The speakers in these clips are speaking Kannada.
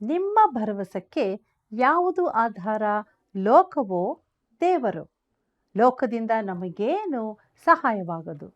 ನಿಮ್ಮ ಭರವಸಕ್ಕೆ ಯಾವುದು ಆಧಾರ? ಲೋಕವೋ ದೇವರು? ಲೋಕದಿಂದ ನಮಗೇನು ಸಹಾಯವಾಗದು?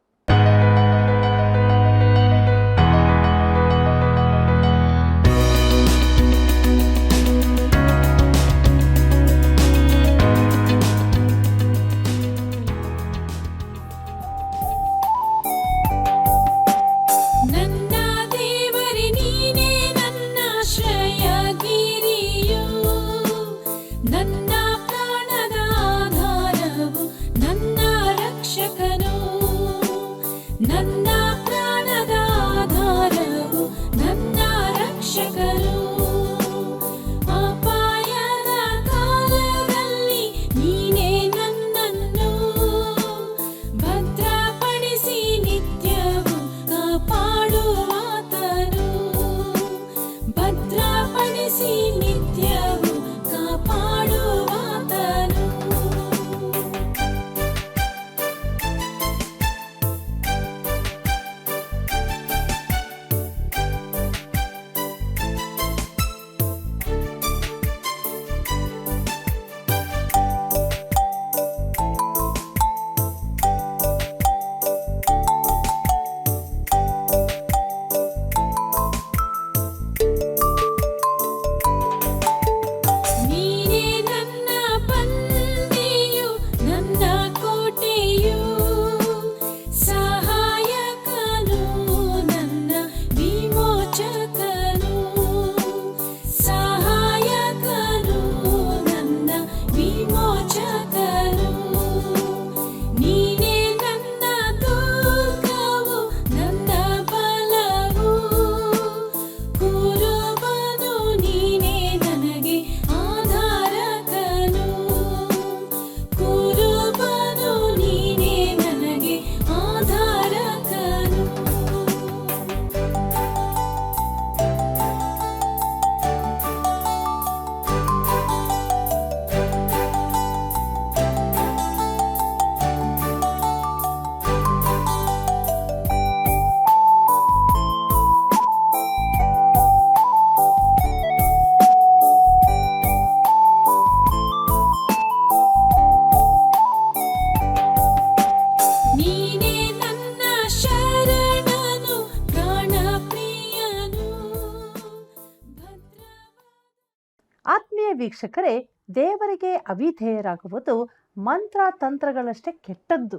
ಆತ್ಮೀಯ ವೀಕ್ಷಕರೇ, ದೇವರಿಗೆ ಅವಿಧೇಯರಾಗುವುದು ಮಂತ್ರ ತಂತ್ರಗಳಷ್ಟೇ ಕೆಟ್ಟದ್ದು.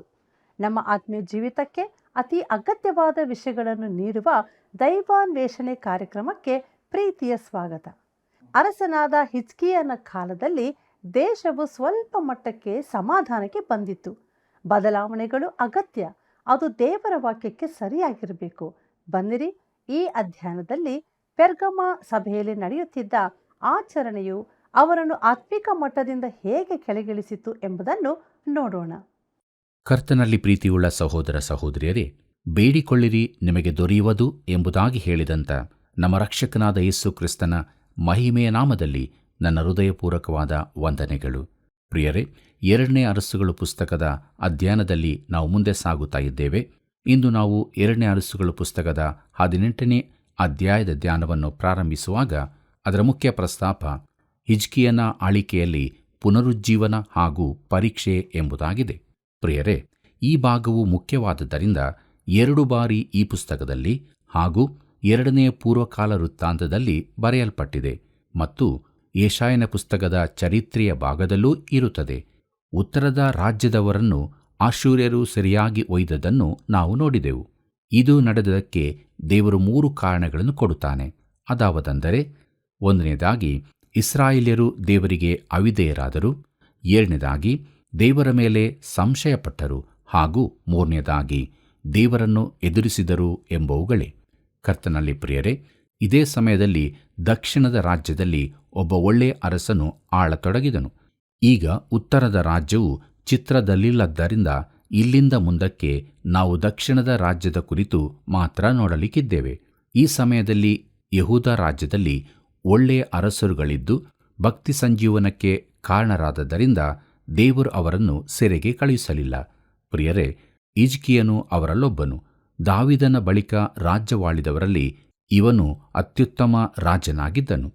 ನಮ್ಮ ಆತ್ಮೀಯ ಜೀವಿತಕ್ಕೆ ಅತಿ ಅಗತ್ಯವಾದ ವಿಷಯಗಳನ್ನು ನೀಡುವ ದೈವಾನ್ವೇಷಣೆ ಕಾರ್ಯಕ್ರಮಕ್ಕೆ ಪ್ರೀತಿಯ ಸ್ವಾಗತ. ಅರಸನಾದ ಹಿಜ್ಕೀಯನ ಕಾಲದಲ್ಲಿ ದೇಶವು ಸ್ವಲ್ಪ ಮಟ್ಟಕ್ಕೆ ಸಮಾಧಾನಕ್ಕೆ ಬಂದಿತ್ತು. ಬದಲಾವಣೆಗಳು ಅಗತ್ಯ, ಅದು ದೇವರ ವಾಕ್ಯಕ್ಕೆ ಸರಿಯಾಗಿರಬೇಕು. ಬನ್ನಿರಿ, ಈ ಅಧ್ಯಯನದಲ್ಲಿ ಪೆರ್ಗಮ ಸಭೆಯಲ್ಲಿ ನಡೆಯುತ್ತಿದ್ದ ಆಚರಣೆಯು ಅವರನ್ನು ಆತ್ಮಿಕ ಮಟ್ಟದಿಂದ ಹೇಗೆ ಕೆಳಗಿಳಿಸಿತು ಎಂಬುದನ್ನು ನೋಡೋಣ. ಕರ್ತನಲ್ಲಿ ಪ್ರೀತಿಯುಳ್ಳ ಸಹೋದರ ಸಹೋದರಿಯರೇ, ಬೇಡಿಕೊಳ್ಳಿರಿ ನಿಮಗೆ ದೊರೆಯುವುದು ಎಂಬುದಾಗಿ ಹೇಳಿದಂಥ ನಮ್ಮ ರಕ್ಷಕನಾದ ಯೇಸು ಕ್ರಿಸ್ತನ ಮಹಿಮೆಯ ನಾಮದಲ್ಲಿ ನನ್ನ ಹೃದಯಪೂರ್ವಕವಾದ ವಂದನೆಗಳು. ಪ್ರಿಯರೇ, 2ನೇ ಅರಸುಗಳು ಪುಸ್ತಕದ ಅಧ್ಯಯನದಲ್ಲಿ ನಾವು ಮುಂದೆ ಸಾಗುತ್ತಾ ಇದ್ದೇವೆ. ಇಂದು ನಾವು 2ನೇ ಅರಸುಗಳು ಪುಸ್ತಕದ 18ನೇ ಅಧ್ಯಾಯದ ಧ್ಯಾನವನ್ನು ಪ್ರಾರಂಭಿಸುವಾಗ ಅದರ ಮುಖ್ಯ ಪ್ರಸ್ತಾಪ ಹಿಜ್ಕೀಯನ ಆಳಿಕೆಯಲ್ಲಿ ಪುನರುಜ್ಜೀವನ ಹಾಗೂ ಪರೀಕ್ಷೆ ಎಂಬುದಾಗಿದೆ. ಪ್ರಿಯರೇ, ಈ ಭಾಗವು ಮುಖ್ಯವಾದುದರಿಂದ 2 ಬಾರಿ ಈ ಪುಸ್ತಕದಲ್ಲಿ ಹಾಗೂ 2ನೇ ಪೂರ್ವಕಾಲ ವೃತ್ತಾಂತದಲ್ಲಿ ಬರೆಯಲ್ಪಟ್ಟಿದೆ ಮತ್ತು ಯೆಶಾಯನ ಪುಸ್ತಕದ ಚರಿತ್ರೆಯ ಭಾಗದಲ್ಲೂ ಇರುತ್ತದೆ. ಉತ್ತರದ ರಾಜ್ಯದವರನ್ನು ಅಶ್ಶೂರ್ಯರು ಸರಿಯಾಗಿ ಒಯ್ದದನ್ನು ನಾವು ನೋಡಿದೆವು. ಇದು ನಡೆದದಕ್ಕೆ ದೇವರು 3 ಕಾರಣಗಳನ್ನು ಕೊಡುತ್ತಾನೆ. ಅದಾವದೆಂದರೆ, 1ನೇದಾಗಿ ಇಸ್ರಾಯೇಲ್ಯರು ದೇವರಿಗೆ ಅವಿಧೇಯರಾದರು, 2ನೇದಾಗಿ ದೇವರ ಮೇಲೆ ಸಂಶಯಪಟ್ಟರು ಹಾಗೂ 3ನೇದಾಗಿ ದೇವರನ್ನು ಎದುರಿಸಿದರು ಎಂಬುವುಗಳೇ. ಕರ್ತನಲ್ಲಿ ಪ್ರಿಯರೇ, ಇದೇ ಸಮಯದಲ್ಲಿ ದಕ್ಷಿಣದ ರಾಜ್ಯದಲ್ಲಿ ಒಬ್ಬ ಒಳ್ಳೆಯ ಅರಸನು ಆಳತೊಡಗಿದನು. ಈಗ ಉತ್ತರದ ರಾಜ್ಯವು ಚಿತ್ರದಲ್ಲಿಲ್ಲದ್ದರಿಂದ ಇಲ್ಲಿಂದ ಮುಂದಕ್ಕೆ ನಾವು ದಕ್ಷಿಣದ ರಾಜ್ಯದ ಕುರಿತು ಮಾತ್ರ ನೋಡಲಿಕ್ಕಿದ್ದೇವೆ. ಈ ಸಮಯದಲ್ಲಿ ಯಹೂದ ರಾಜ್ಯದಲ್ಲಿ ಒಳ್ಳೆಯ ಅರಸರುಗಳಿದ್ದು ಭಕ್ತಿ ಸಂಜೀವನಕ್ಕೆ ಕಾರಣರಾದದ್ದರಿಂದ ದೇವರು ಅವರನ್ನು ಸೆರೆಗೆ ಕಳುಹಿಸಲಿಲ್ಲ. ಪ್ರಿಯರೇ, ಹಿಜ್ಕೀಯನು ಅವರಲ್ಲೊಬ್ಬನು. ದಾವೀದನ ಬಳಿಕ ರಾಜ್ಯವಾಳಿದವರಲ್ಲಿ ಇವನು ಅತ್ಯುತ್ತಮ ರಾಜನಾಗಿದ್ದನು.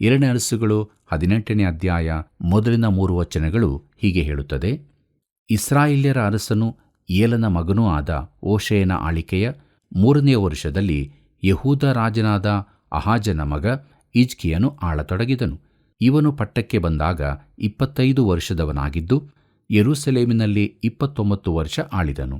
2 ಅರಸುಗಳು 18ನೇ ಅಧ್ಯಾಯ ಮೊದಲಿನ 3 ವಚನಗಳು ಹೀಗೆ ಹೇಳುತ್ತದೆ. ಇಸ್ರಾಯೇಲ್ಯರ ಅರಸನು ಏಲನ ಮಗನೂ ಆದ ಓಶೇಯನ ಆಳಿಕೆಯ 3ನೇ ವರ್ಷದಲ್ಲಿ ಯಹೂದ ರಾಜನಾದ ಅಹಾಜನ ಮಗ ಹಿಜ್ಕೀಯನು ಆಳತೊಡಗಿದನು. ಇವನು ಪಟ್ಟಕ್ಕೆ ಬಂದಾಗ 25 ವರ್ಷದವನಾಗಿದ್ದು ಯೆರೂಸಲೇಮಿನಲ್ಲಿ 29 ವರ್ಷ ಆಳಿದನು.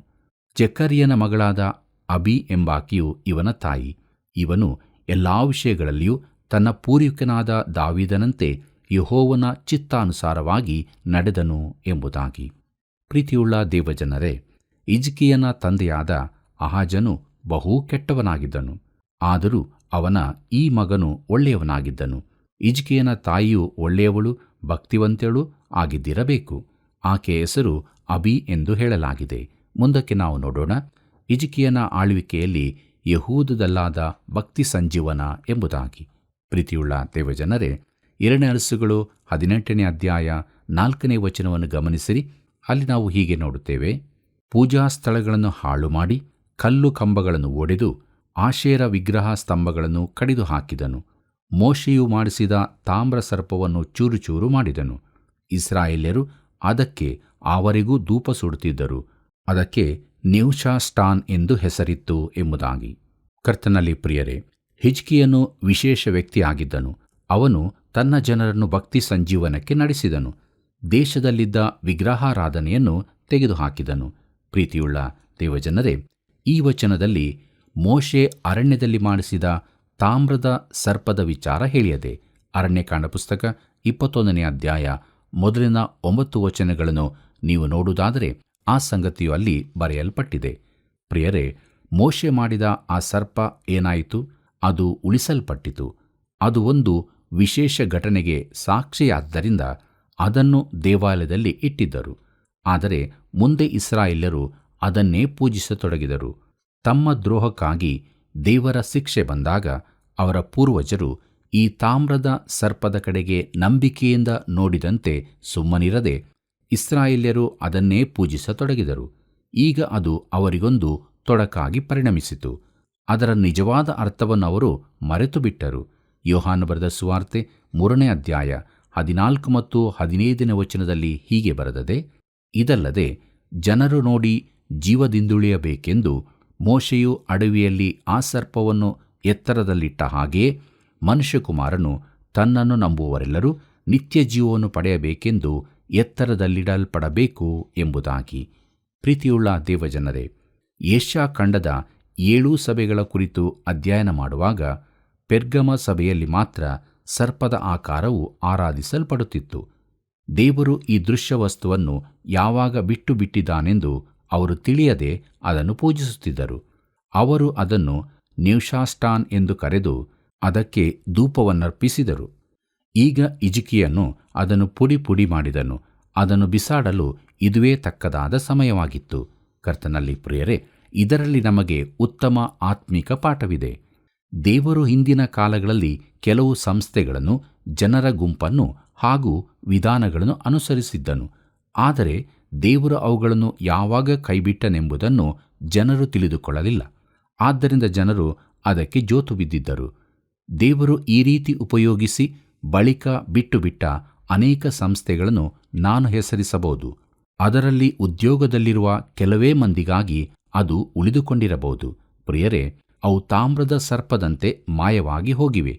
ಜಕರೀಯನ ಮಗಳಾದ ಅಬಿ ಎಂಬಾಕೆಯು ಇವನ ತಾಯಿ. ಇವನು ಎಲ್ಲಾ ವಿಷಯಗಳಲ್ಲಿಯೂ ತನ್ನ ಪೂರ್ವಿಕನಾದ ದಾವೀದನಂತೆ ಯೆಹೋವನ ಚಿತ್ತಾನುಸಾರವಾಗಿ ನಡೆದನು ಎಂಬುದಾಗಿ. ಪ್ರೀತಿಯುಳ್ಳ ದೇವಜನರೇ, ಹಿಜ್ಕೀಯನ ತಂದೆಯಾದ ಅಹಾಜನು ಬಹು ಕೆಟ್ಟವನಾಗಿದ್ದನು. ಆದರೂ ಅವನ ಈ ಮಗನು ಒಳ್ಳೆಯವನಾಗಿದ್ದನು. ಹಿಜ್ಕೀಯನ ತಾಯಿಯು ಒಳ್ಳೆಯವಳು, ಭಕ್ತಿವಂತಳೂ ಆಗಿದ್ದಿರಬೇಕು. ಆಕೆಯ ಹೆಸರು ಅಬಿ ಎಂದು ಹೇಳಲಾಗಿದೆ. ಮುಂದಕ್ಕೆ ನಾವು ನೋಡೋಣ. ಹಿಜ್ಕೀಯನ ಆಳ್ವಿಕೆಯಲ್ಲಿ ಯಹೂದದಲ್ಲಾದ ಭಕ್ತಿ ಸಂಜೀವನ ಎಂಬುದಾಗಿ. ಪ್ರೀತಿಯುಳ್ಳ ದೇವಜನರೇ, 2 ಅರಸುಗಳು 18ನೇ ಅಧ್ಯಾಯ 4ನೇ ವಚನವನ್ನು ಗಮನಿಸಿರಿ. ಅಲ್ಲಿ ನಾವು ಹೀಗೆ ನೋಡುತ್ತೇವೆ. ಪೂಜಾ ಸ್ಥಳಗಳನ್ನು ಹಾಳು ಮಾಡಿ ಕಲ್ಲು ಕಂಬಗಳನ್ನು ಒಡೆದು ಆಶೇರ ವಿಗ್ರಹ ಸ್ತಂಭಗಳನ್ನು ಕಡಿದು ಹಾಕಿದನು. ಮೋಶೆಯು ಮಾಡಿಸಿದ ತಾಮ್ರ ಸರ್ಪವನ್ನು ಚೂರು ಚೂರು ಮಾಡಿದನು. ಇಸ್ರಾಯೇಲ್ಯರು ಅದಕ್ಕೆ ಆವರೆಗೂ ಧೂಪ ಸುಡುತ್ತಿದ್ದರು. ಅದಕ್ಕೆ ನ್ಯೂಷಾಸ್ಟಾನ್ ಎಂದು ಹೆಸರಿತ್ತು ಎಂಬುದಾಗಿ. ಕರ್ತನಲ್ಲಿ ಪ್ರಿಯರೇ, ಹಿಜ್ಕೀಯನು ವಿಶೇಷ ವ್ಯಕ್ತಿಯಾಗಿದ್ದನು. ಅವನು ತನ್ನ ಜನರನ್ನು ಭಕ್ತಿ ಸಂಜೀವನಕ್ಕೆ ನಡೆಸಿದನು. ದೇಶದಲ್ಲಿದ್ದ ವಿಗ್ರಹಾರಾಧನೆಯನ್ನು ತೆಗೆದುಹಾಕಿದನು. ಪ್ರೀತಿಯುಳ್ಳ ದೇವಜನರೇ, ಈ ವಚನದಲ್ಲಿ ಮೋಶೆ ಅರಣ್ಯದಲ್ಲಿ ಮಾಡಿಸಿದ ತಾಮ್ರದ ಸರ್ಪದ ವಿಚಾರ ಹೇಳಿಯದೆ. ಅರಣ್ಯಕಾಂಡ ಪುಸ್ತಕ 21ನೇ ಅಧ್ಯಾಯ ಮೊದಲಿನ 9 ವಚನಗಳನ್ನು ನೀವು ನೋಡುವುದಾದರೆ ಆ ಸಂಗತಿಯು ಅಲ್ಲಿ ಬರೆಯಲ್ಪಟ್ಟಿದೆ. ಪ್ರಿಯರೇ, ಮೋಶೆ ಮಾಡಿದ ಆ ಸರ್ಪ ಏನಾಯಿತು? ಅದು ಉಳಿಸಲ್ಪಟ್ಟಿತು. ಅದು ಒಂದು ವಿಶೇಷ ಘಟನೆಗೆ ಸಾಕ್ಷಿಯಾದ್ದರಿಂದ ಅದನ್ನು ದೇವಾಲಯದಲ್ಲಿ ಇಟ್ಟಿದ್ದರು. ಆದರೆ ಮುಂದೆ ಇಸ್ರಾಯೇಲ್ಯರು ಅದನ್ನೇ ಪೂಜಿಸತೊಡಗಿದರು. ತಮ್ಮ ದ್ರೋಹಕ್ಕಾಗಿ ದೇವರ ಶಿಕ್ಷೆ ಬಂದಾಗ ಅವರ ಪೂರ್ವಜರು ಈ ತಾಮ್ರದ ಸರ್ಪದ ಕಡೆಗೆ ನಂಬಿಕೆಯಿಂದ ನೋಡಿದಂತೆ ಸುಮ್ಮನಿರದೆ ಇಸ್ರಾಯೇಲ್ಯರು ಅದನ್ನೇ ಪೂಜಿಸತೊಡಗಿದರು. ಈಗ ಅದು ಅವರಿಗೊಂದು ತೊಡಕಾಗಿ ಪರಿಣಮಿಸಿತು. ಅದರ ನಿಜವಾದ ಅರ್ಥವನ್ನು ಅವರು ಮರೆತು ಬಿಟ್ಟರು. ಯೋಹಾನ ಬರೆದ ಸುವಾರ್ತೆ 3ನೇ ಅಧ್ಯಾಯ 14 ಮತ್ತು 15ನೇ ವಚನದಲ್ಲಿ ಹೀಗೆ ಬರೆದದೆ. ಇದಲ್ಲದೆ ಜನರು ನೋಡಿ ಜೀವದಿಂದುಳಿಯಬೇಕೆಂದು ಮೋಶೆಯು ಅಡವಿಯಲ್ಲಿ ಆ ಸರ್ಪವನ್ನು ಎತ್ತರದಲ್ಲಿಟ್ಟ ಹಾಗೆಯೇ ಮನುಷ್ಯಕುಮಾರನು ತನ್ನನ್ನು ನಂಬುವವರೆಲ್ಲರೂ ನಿತ್ಯ ಜೀವವನ್ನು ಪಡೆಯಬೇಕೆಂದು ಎತ್ತರದಲ್ಲಿಡಲ್ಪಡಬೇಕು ಎಂಬುದಾಗಿ. ಪ್ರೀತಿಯುಳ್ಳ ದೇವಜನರೇ, ಏಷ್ಯಾ ಖಂಡದ 7 ಸಭೆಗಳ ಕುರಿತು ಅಧ್ಯಯನ ಮಾಡುವಾಗ ಪೆರ್ಗಮ ಸಭೆಯಲ್ಲಿ ಮಾತ್ರ ಸರ್ಪದ ಆಕಾರವು ಆರಾಧಿಸಲ್ಪಡುತ್ತಿತ್ತು. ದೇವರು ಈ ದೃಶ್ಯ ವಸ್ತುವನ್ನು ಯಾವಾಗ ಬಿಟ್ಟು ಬಿಟ್ಟಿದ್ದಾನೆಂದು ಅವರು ತಿಳಿಯದೆ ಅದನ್ನು ಪೂಜಿಸುತ್ತಿದ್ದರು. ಅವರು ಅದನ್ನು ನ್ಯೂಷಾಸ್ಟಾನ್ ಎಂದು ಕರೆದು ಅದಕ್ಕೆ ಧೂಪವನ್ನರ್ಪಿಸಿದರು. ಈಗ ಹಿಜ್ಕೀಯನು ಅದನ್ನು ಪುಡಿ ಪುಡಿ ಮಾಡಿದನು. ಅದನ್ನು ಬಿಸಾಡಲು ಇದುವೇ ತಕ್ಕದಾದ ಸಮಯವಾಗಿತ್ತು. ಕರ್ತನಲ್ಲಿ ಪ್ರಿಯರೇ, ಇದರಲ್ಲಿ ನಮಗೆ ಉತ್ತಮ ಆತ್ಮಿಕ ಪಾಠವಿದೆ. ದೇವರು ಹಿಂದಿನ ಕಾಲಗಳಲ್ಲಿ ಕೆಲವು ಸಂಸ್ಥೆಗಳನ್ನು, ಜನರ ಗುಂಪನ್ನು ಹಾಗೂ ವಿಧಾನಗಳನ್ನು ಅನುಸರಿಸಿದ್ದನು. ಆದರೆ ದೇವರು ಅವುಗಳನ್ನು ಯಾವಾಗ ಕೈಬಿಟ್ಟನೆಂಬುದನ್ನು ಜನರು ತಿಳಿದುಕೊಳ್ಳಲಿಲ್ಲ. ಆದ್ದರಿಂದ ಜನರು ಅದಕ್ಕೆ ಜೋತು ಬಿದ್ದಿದ್ದರು. ದೇವರು ಈ ರೀತಿ ಉಪಯೋಗಿಸಿ ಬಳಿಕ ಬಿಟ್ಟು ಬಿಟ್ಟ ಅನೇಕ ಸಂಸ್ಥೆಗಳನ್ನು ನಾನು ಹೆಸರಿಸಬಹುದು. ಅದರಲ್ಲಿ ಉದ್ಯೋಗದಲ್ಲಿರುವ ಕೆಲವೇ ಮಂದಿಗಾಗಿ ಅದು ಉಳಿದುಕೊಂಡಿರಬಹುದು. ಪ್ರಿಯರೇ, ಅವು ತಾಮ್ರದ ಸರ್ಪದಂತೆ ಮಾಯವಾಗಿ ಹೋಗಿವೆ.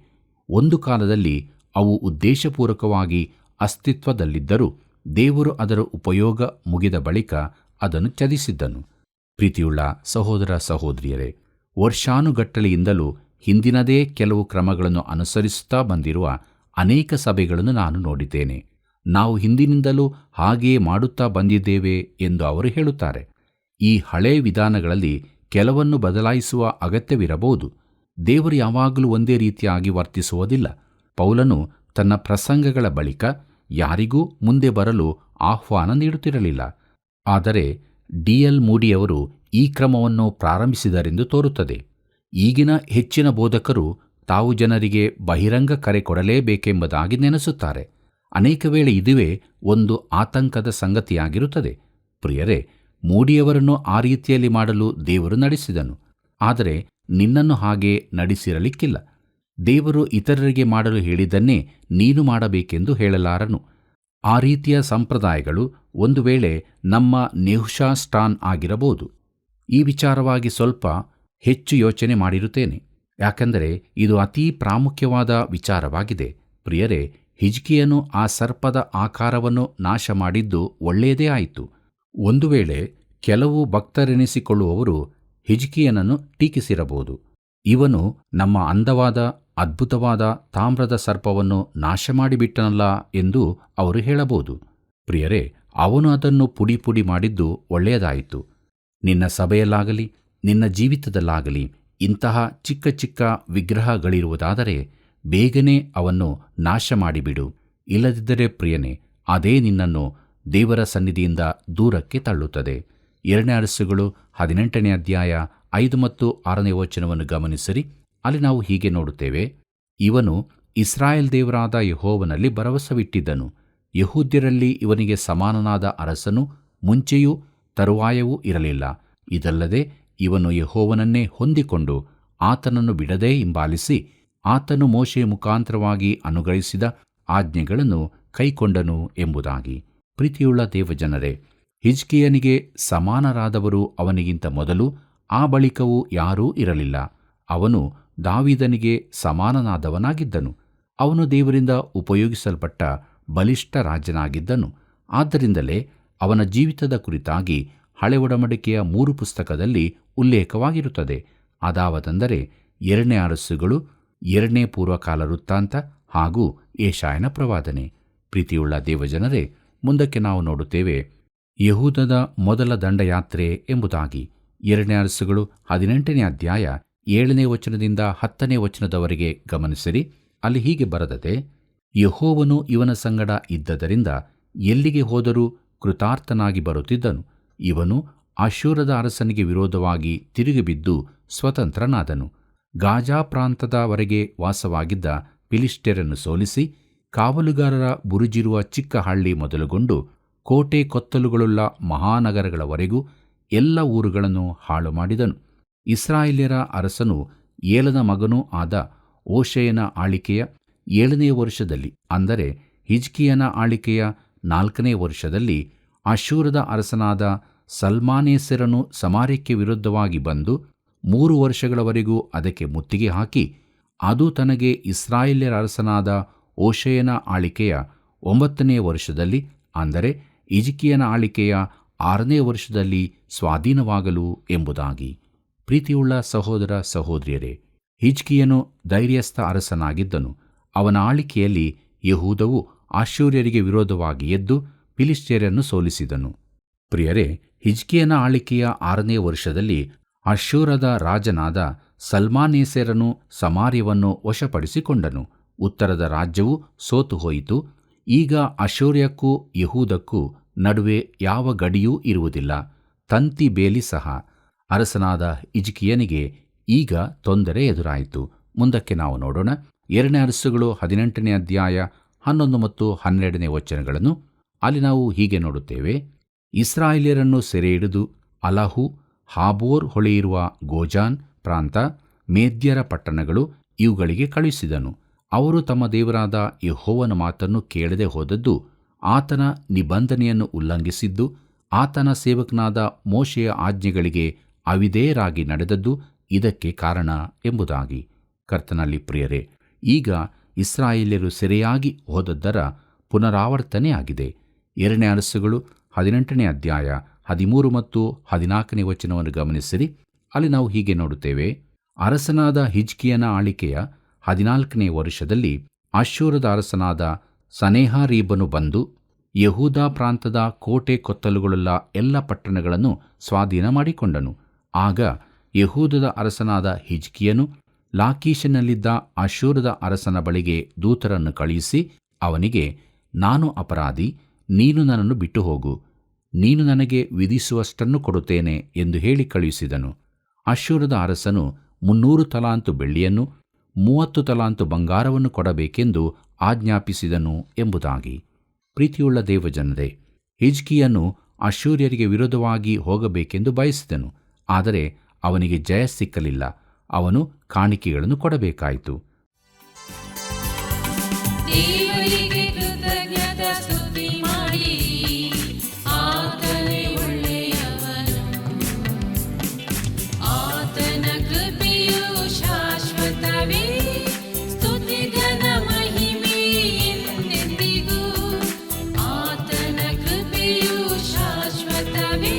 ಒಂದು ಕಾಲದಲ್ಲಿ ಅವು ಉದ್ದೇಶಪೂರ್ವಕವಾಗಿ ಅಸ್ತಿತ್ವದಲ್ಲಿದ್ದರೂ ದೇವರು ಅದರ ಉಪಯೋಗ ಮುಗಿದ ಬಳಿಕ ಅದನ್ನು ತ್ಯಜಿಸಿದ್ದನು. ಪ್ರೀತಿಯುಳ್ಳ ಸಹೋದರ ಸಹೋದರಿಯರೇ, ವರ್ಷಾನುಗಟ್ಟಲೆಯಿಂದಲೂ ಹಿಂದಿನದೇ ಕೆಲವು ಕ್ರಮಗಳನ್ನು ಅನುಸರಿಸುತ್ತಾ ಬಂದಿರುವ ಅನೇಕ ಸಭೆಗಳನ್ನು ನಾನು ನೋಡಿದ್ದೇನೆ. ನಾವು ಹಿಂದಿನಿಂದಲೂ ಹಾಗೆಯೇ ಮಾಡುತ್ತಾ ಬಂದಿದ್ದೇವೆ ಎಂದು ಅವರು ಹೇಳುತ್ತಾರೆ. ಈ ಹಳೇ ವಿಧಾನಗಳಲ್ಲಿ ಕೆಲವನ್ನು ಬದಲಾಯಿಸುವ ಅಗತ್ಯವಿರಬಹುದು. ದೇವರು ಯಾವಾಗಲೂ ಒಂದೇ ರೀತಿಯಾಗಿ ವರ್ತಿಸುವುದಿಲ್ಲ. ಪೌಲನು ತನ್ನ ಪ್ರಸಂಗಗಳ ಬಳಿಕ ಯಾರಿಗೂ ಮುಂದೆ ಬರಲು ಆಹ್ವಾನ ನೀಡುತ್ತಿರಲಿಲ್ಲ. ಆದರೆ ಡಿ.ಎಲ್. ಮೂಡಿಯವರು ಈ ಕ್ರಮವನ್ನು ಪ್ರಾರಂಭಿಸಿದರೆಂದು ತೋರುತ್ತದೆ. ಈಗಿನ ಹೆಚ್ಚಿನ ಬೋಧಕರು ತಾವು ಜನರಿಗೆ ಬಹಿರಂಗ ಕರೆ ಕೊಡಲೇಬೇಕೆಂಬುದಾಗಿ ನೆನೆಸುತ್ತಾರೆ. ಅನೇಕ ವೇಳೆ ಇದುವೇ ಒಂದು ಆತಂಕದ ಸಂಗತಿಯಾಗಿರುತ್ತದೆ. ಪ್ರಿಯರೇ, ಮೂಡಿಯವರನ್ನು ಆ ರೀತಿಯಲ್ಲಿ ಮಾಡಲು ದೇವರು ನಡೆಸಿದನು. ಆದರೆ ನಿನ್ನನ್ನು ಹಾಗೆ ನಡೆಸಿರಲಿಕ್ಕಿಲ್ಲ. ದೇವರು ಇತರರಿಗೆ ಮಾಡಲು ಹೇಳಿದ್ದನ್ನೇ ನೀನು ಮಾಡಬೇಕೆಂದು ಹೇಳಲಾರನು. ಆ ರೀತಿಯ ಸಂಪ್ರದಾಯಗಳು ಒಂದು ವೇಳೆ ನಮ್ಮ ನೆಹುಷಾಸ್ಟಾನ್ ಆಗಿರಬಹುದು. ಈ ವಿಚಾರವಾಗಿ ಸ್ವಲ್ಪ ಹೆಚ್ಚು ಯೋಚನೆ ಮಾಡಿರುತ್ತೇನೆ, ಯಾಕೆಂದರೆ ಇದು ಅತೀ ಪ್ರಾಮುಖ್ಯವಾದ ವಿಚಾರವಾಗಿದೆ. ಪ್ರಿಯರೇ, ಹಿಜ್ಕೀಯನು ಆ ಸರ್ಪದ ಆಕಾರವನ್ನು ನಾಶ ಮಾಡಿದ್ದು ಒಳ್ಳೆಯದೇ ಆಯಿತು. ಒಂದು ವೇಳೆ ಕೆಲವು ಭಕ್ತರೆನಿಸಿಕೊಳ್ಳುವವರು ಹಿಜ್ಕೀಯನನ್ನು ಟೀಕಿಸಿರಬಹುದು. ಇವನು ನಮ್ಮ ಅಂದವಾದ ಅದ್ಭುತವಾದ ತಾಮ್ರದ ಸರ್ಪವನ್ನು ನಾಶ ಮಾಡಿಬಿಟ್ಟನಲ್ಲ ಎಂದು ಅವರು ಹೇಳಬಹುದು. ಪ್ರಿಯರೇ, ಅವನು ಅದನ್ನು ಪುಡಿ ಪುಡಿ ಮಾಡಿದ್ದು ಒಳ್ಳೆಯದಾಯಿತು. ನಿನ್ನ ಸಭೆಯಲ್ಲಾಗಲಿ ನಿನ್ನ ಜೀವಿತದಲ್ಲಾಗಲಿ ಇಂತಹ ಚಿಕ್ಕ ಚಿಕ್ಕ ವಿಗ್ರಹಗಳಿರುವುದಾದರೆ ಬೇಗನೆ ಅವನ್ನು ನಾಶ ಮಾಡಿಬಿಡು. ಇಲ್ಲದಿದ್ದರೆ ಪ್ರಿಯನೇ, ಅದೇ ನಿನ್ನನ್ನು ದೇವರ ಸನ್ನಿಧಿಯಿಂದ ದೂರಕ್ಕೆ ತಳ್ಳುತ್ತದೆ. 2 ಅರಸುಗಳು 18ನೇ ಅಧ್ಯಾಯ 5 ಮತ್ತು 6ನೇ ವಚನವನ್ನು ಗಮನಿಸಿರಿ. ಅಲ್ಲಿ ನಾವು ಹೀಗೆ ನೋಡುತ್ತೇವೆ, ಇವನು ಇಸ್ರಾಯೇಲ್ ದೇವರಾದ ಯೆಹೋವನಲ್ಲಿ ಭರವಸವಿಟ್ಟಿದ್ದನು. ಯಹೂದ್ಯರಲ್ಲಿ ಇವನಿಗೆ ಸಮಾನನಾದ ಅರಸನು ಮುಂಚೆಯೂ ತರುವಾಯವೂ ಇರಲಿಲ್ಲ. ಇದಲ್ಲದೆ ಇವನು ಯೆಹೋವನನ್ನೇ ಹೊಂದಿಕೊಂಡು ಆತನನ್ನು ಬಿಡದೇ ಹಿಂಬಾಲಿಸಿ ಆತನು ಮೋಶೆಯ ಮುಖಾಂತರವಾಗಿ ಅನುಗ್ರಹಿಸಿದ ಆಜ್ಞೆಗಳನ್ನು ಕೈಕೊಂಡನು ಎಂಬುದಾಗಿ. ಪ್ರೀತಿಯುಳ್ಳ ದೇವಜನರೇ, ಹಿಜ್ಕೀಯನಿಗೆ ಸಮಾನರಾದವರು ಅವನಿಗಿಂತ ಮೊದಲು ಆ ಬಳಿಕವೂ ಯಾರೂ ಇರಲಿಲ್ಲ. ಅವನು ದಾವೀದನಿಗೆ ಸಮಾನನಾದವನಾಗಿದ್ದನು. ಅವನು ದೇವರಿಂದ ಉಪಯೋಗಿಸಲ್ಪಟ್ಟ ಬಲಿಷ್ಠ ರಾಜನಾಗಿದ್ದನು. ಆದ್ದರಿಂದಲೇ ಅವನ ಜೀವಿತದ ಕುರಿತಾಗಿ ಹಳೆ ಒಡಂಬಡಿಕೆಯ 3 ಪುಸ್ತಕದಲ್ಲಿ ಉಲ್ಲೇಖವಾಗಿರುತ್ತದೆ. ಅದಾವತೆಂದರೆ 2ನೇ ಅರಸುಗಳು, 2ನೇ ಪೂರ್ವಕಾಲ ವೃತ್ತಾಂತ ಹಾಗೂ ಯೆಶಾಯನ ಪ್ರವಾದನೆ. ಪ್ರೀತಿಯುಳ್ಳ ದೇವಜನರೇ, ಮುಂದಕ್ಕೆ ನಾವು ನೋಡುತ್ತೇವೆ ಯೆಹೂದದ ಮೊದಲ ದಂಡಯಾತ್ರೆ ಎಂಬುದಾಗಿ. 2ನೇ ಅರಸುಗಳು 18ನೇ ಅಧ್ಯಾಯ 7ನೇ ವಚನದಿಂದ 10ನೇ ವಚನದವರೆಗೆ ಗಮನಿಸಿರಿ. ಅಲ್ಲಿ ಹೀಗೆ ಬರೆದದೆ, ಯೆಹೋವನು ಇವನ ಸಂಗಡ ಇದ್ದದರಿಂದ ಎಲ್ಲಿಗೆ ಹೋದರೂ ಕೃತಾರ್ಥನಾಗಿ ಬರುತ್ತಿದ್ದನು. ಇವನು ಅಶ್ಶೂರದ ಅರಸನಿಗೆ ವಿರೋಧವಾಗಿ ತಿರುಗಿಬಿದ್ದು ಸ್ವತಂತ್ರನಾದನು. ಗಾಜಾ ಪ್ರಾಂತದವರೆಗೆ ವಾಸವಾಗಿದ್ದ ಫಿಲಿಷ್ಟಿಯರನ್ನು ಸೋಲಿಸಿ ಕಾವಲುಗಾರರ ಬುರುಜಿರುವ ಚಿಕ್ಕ ಹಳ್ಳಿ ಮೊದಲುಗೊಂಡು ಕೋಟೆ ಕೊತ್ತಲುಗಳುಳ್ಳ ಮಹಾನಗರಗಳವರೆಗೂ ಎಲ್ಲ ಊರುಗಳನ್ನು ಹಾಳು ಮಾಡಿದನು. ಇಸ್ರಾಯೇಲ್ಯರ ಅರಸನು ಏಲನ ಮಗನೂ ಆದ ಓಷೇಯನ ಆಳಿಕೆಯ 7ನೇ ವರ್ಷದಲ್ಲಿ, ಅಂದರೆ ಹಿಜ್ಕೀಯನ ಆಳಿಕೆಯ 4ನೇ ವರ್ಷದಲ್ಲಿ, ಅಶ್ಶೂರದ ಅರಸನಾದ ಸಲ್ಮಾನೇಸರನು ಸಮಾರ್ಯಕ್ಕೆ ವಿರುದ್ಧವಾಗಿ ಬಂದು 3 ವರ್ಷಗಳವರೆಗೂ ಅದಕ್ಕೆ ಮುತ್ತಿಗೆ ಹಾಕಿ, ಅದು ತನಗೆ ಇಸ್ರಾಯೇಲ್ಯರ ಅರಸನಾದ ಓಷೇಯನ ಆಳಿಕೆಯ 9ನೇ ವರ್ಷದಲ್ಲಿ, ಅಂದರೆ ಹಿಜ್ಕೀಯನ ಆಳಿಕೆಯ 6ನೇ ವರ್ಷದಲ್ಲಿ ಸ್ವಾಧೀನವಾಗಲು ಎಂಬುದಾಗಿ. ಪ್ರೀತಿಯುಳ್ಳ ಸಹೋದರ ಸಹೋದರಿಯರೇ, ಹಿಜ್ಕೀಯನು ಧೈರ್ಯಸ್ಥ ಅರಸನಾಗಿದ್ದನು. ಅವನ ಆಳಿಕೆಯಲ್ಲಿ ಯೆಹೂದವು ಅಶ್ಶೂರ್ಯರಿಗೆ ವಿರೋಧವಾಗಿ ಎದ್ದು ಫಿಲಿಷ್ಟಿಯರನ್ನು ಸೋಲಿಸಿದನು. ಪ್ರಿಯರೇ, ಹಿಜ್ಕೀಯನ ಆಳಿಕೆಯ 6ನೇ ವರ್ಷದಲ್ಲಿ ಅಶ್ಶೂರದ ರಾಜನಾದ ಸಲ್ಮಾನೇಸರನು ಸಮಾರ್ಯವನ್ನು ವಶಪಡಿಸಿಕೊಂಡನು. ಉತ್ತರದ ರಾಜ್ಯವು ಸೋತು ಹೋಯಿತು. ಈಗ ಅಶ್ಶೂರ್ಯಕ್ಕೂ ಯೆಹೂದಕ್ಕೂ ನಡುವೆ ಯಾವ ಗಡಿಯೂ ಇರುವುದಿಲ್ಲ, ತಂತಿ ಬೇಲಿ ಸಹ. ಅರಸನಾದ ಹಿಜ್ಕೀಯನಿಗೆ ಈಗ ತೊಂದರೆ ಎದುರಾಯಿತು. ಮುಂದಕ್ಕೆ ನಾವು ನೋಡೋಣ. 2ನೇ ಅರಸುಗಳು 18ನೇ ಅಧ್ಯಾಯ 11 ಮತ್ತು 12ನೇ ವಚನಗಳನ್ನು. ಅಲ್ಲಿ ನಾವು ಹೀಗೆ ನೋಡುತ್ತೇವೆ, ಇಸ್ರಾಯೇಲ್ಯರನ್ನು ಸೆರೆ ಹಿಡಿದು ಅಲಹು, ಹಾಬೋರ್ ಹೊಳೆಯಿರುವ ಗೋಜಾನ್ ಪ್ರಾಂತ, ಮೇದ್ಯರ ಪಟ್ಟಣಗಳು ಇವುಗಳಿಗೆ ಕಳುಹಿಸಿದನು. ಅವರು ತಮ್ಮ ದೇವರಾದ ಯೆಹೋವನ ಮಾತನ್ನು ಕೇಳದೆ ಹೋದದ್ದು, ಆತನ ನಿಬಂಧನೆಯನ್ನು ಉಲ್ಲಂಘಿಸಿದ್ದು, ಆತನ ಸೇವಕನಾದ ಮೋಶೆಯ ಆಜ್ಞೆಗಳಿಗೆ ಅವಿಧೇಯರಾಗಿ ನಡೆದದ್ದು ಇದಕ್ಕೆ ಕಾರಣ ಎಂಬುದಾಗಿ. ಕರ್ತನಲ್ಲಿ ಪ್ರಿಯರೇ, ಈಗ ಇಸ್ರಾಯೇಲ್ಯರು ಸೆರೆಯಾಗಿ ಹೋದದ್ದರ ಪುನರಾವರ್ತನೆಯಾಗಿದೆ. 2ನೇ ಅರಸುಗಳು 18ನೇ ಅಧ್ಯಾಯ 13 ಮತ್ತು 14ನೇ ವಚನವನ್ನು ಗಮನಿಸಿರಿ. ಅಲ್ಲಿ ನಾವು ಹೀಗೆ ನೋಡುತ್ತೇವೆ, ಅರಸನಾದ ಹಿಜ್ಕೀಯನ ಆಳಿಕೆಯ 14ನೇ ವರ್ಷದಲ್ಲಿ ಅಶ್ಶೂರದ ಅರಸನಾದ ಸನೇಹಾರೀಬನು ಬಂದು ಯೆಹೂದ ಪ್ರಾಂತದ ಕೋಟೆ ಕೊತ್ತಲುಗಳುಳ್ಳ ಎಲ್ಲ ಪಟ್ಟಣಗಳನ್ನು ಸ್ವಾಧೀನ ಮಾಡಿಕೊಂಡನು. ಆಗ ಯೆಹೂದದ ಅರಸನಾದ ಹಿಜ್ಕೀಯನು ಲಾಕೀಷಿನಲ್ಲಿದ್ದ ಅಶ್ಶೂರದ ಅರಸನ ಬಳಿಗೆ ದೂತರನ್ನು ಕಳುಹಿಸಿ ಅವನಿಗೆ, ನಾನು ಅಪರಾಧಿ, ನೀನು ನನ್ನನ್ನು ಬಿಟ್ಟು ಹೋಗು, ನೀನು ನನಗೆ ವಿಧಿಸುವಷ್ಟನ್ನು ಕೊಡುತ್ತೇನೆ ಎಂದು ಹೇಳಿ ಕಳುಹಿಸಿದನು. ಅಶ್ಶೂರದ ಅರಸನು 300 ತಲಾಂತು ಬೆಳ್ಳಿಯನ್ನು 30 ತಲಾಂತು ಬಂಗಾರವನ್ನು ಕೊಡಬೇಕೆಂದು ಆಜ್ಞಾಪಿಸಿದನು ಎಂಬುದಾಗಿ. ಪ್ರೀತಿಯುಳ್ಳ ದೇವಜನರೇ, ಹಿಜ್ಕೀಯನು ಅಶ್ಶೂರ್ಯರಿಗೆ ವಿರೋಧವಾಗಿ ಹೋಗಬೇಕೆಂದು ಬಯಸಿದನು. ಆದರೆ ಅವನಿಗೆ ಜಯ ಸಿಕ್ಕಲಿಲ್ಲ. ಅವನು ಕಾಣಿಕೆಗಳನ್ನು ಕೊಡಬೇಕಾಯಿತು. ದೇವರಿಗೆ ಕೃತಜ್ಞತಾ ಸ್ತುತಿ ಮಾಡಿ, ಆತನೇ ಒಳ್ಳೆಯವನು, ಆತನ ಕೃಪೆಯು ಶಾಶ್ವತವೇ, ಸ್ತುತಿ ಘನ ಮಹಿಮೆ ಎಂದೆಂದಿಗೂ, ಆತನ ಕೃಪೆಯು ಶಾಶ್ವತವೇ,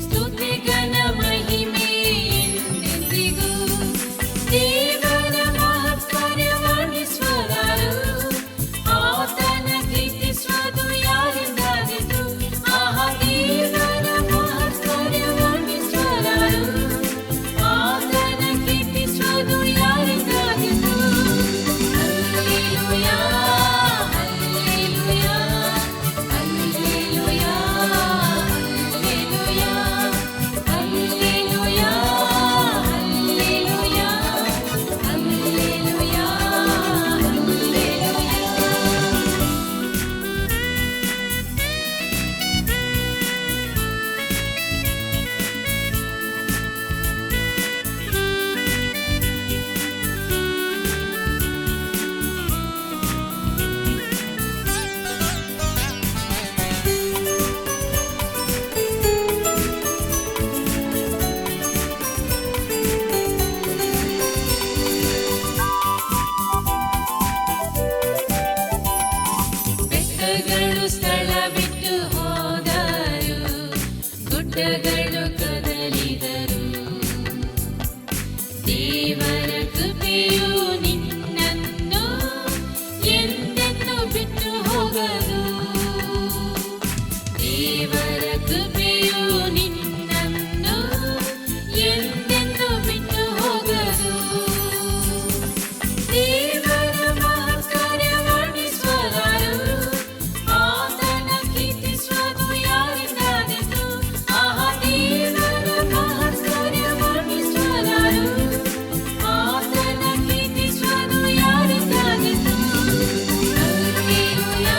ಸ್ತುತಿ ಘನ ಮಹಿಮೆ ಎಂದೆಂದಿಗೂ. ದೇವರ ಮಹತ್ಕಾರ್ಯ ವರ್ಣಿಸುವವರು, ಆತನ ಕೀರ್ತಿಸುವುದು ಯಾರಿಂದಾದೀತು? ಆಹಾ, ದೇವರ ಮಹತ್ಕಾರ್ಯ ವರ್ಣಿಸುವವರು, ಆತನ ಕೀರ್ತಿಸುವುದು ಯಾರಿಂದಾದೀತು? Hallelujah, hallelujah, hallelujah, hallelujah, hallelujah, hallelujah, hallelujah, hallelujah. ಬೆಟ್ಟಗಳು ಸ್ಥಳ ಬಿಟ್ಟು ಹೋದರು, ಗುಡ್ಡಗಳು ಕದಲಿದರು, ದೇವರ ಕೃಪೆಯು ನಿನ್ನನ್ನು ಎಂದೆಂದು ಬಿಟ್ಟು ಹೋಗದು. ದೇವರ ಕೃಪೆಯು ನಿನ್ನನ್ನು ಎಂದೆಂದು ಬಿಟ್ಟು ಹೋಗದು. ದೇವರ ಮಹತ್ಕಾರ್ಯ ವರ್ಣಿಸುವವರು, ಆತನ ಕೀರ್ತಿಸುವುದು ಯಾರಿಂದಾದೀತು? ಆಹಾ, ದೇವರ ಮಹತ್ಕಾರ್ಯ ವರ್ಣಿಸುವವರು, ಆತನ ಕೀರ್ತಿಸುವುದು ಯಾರಿಂದಾದೀತು? Hallelujah,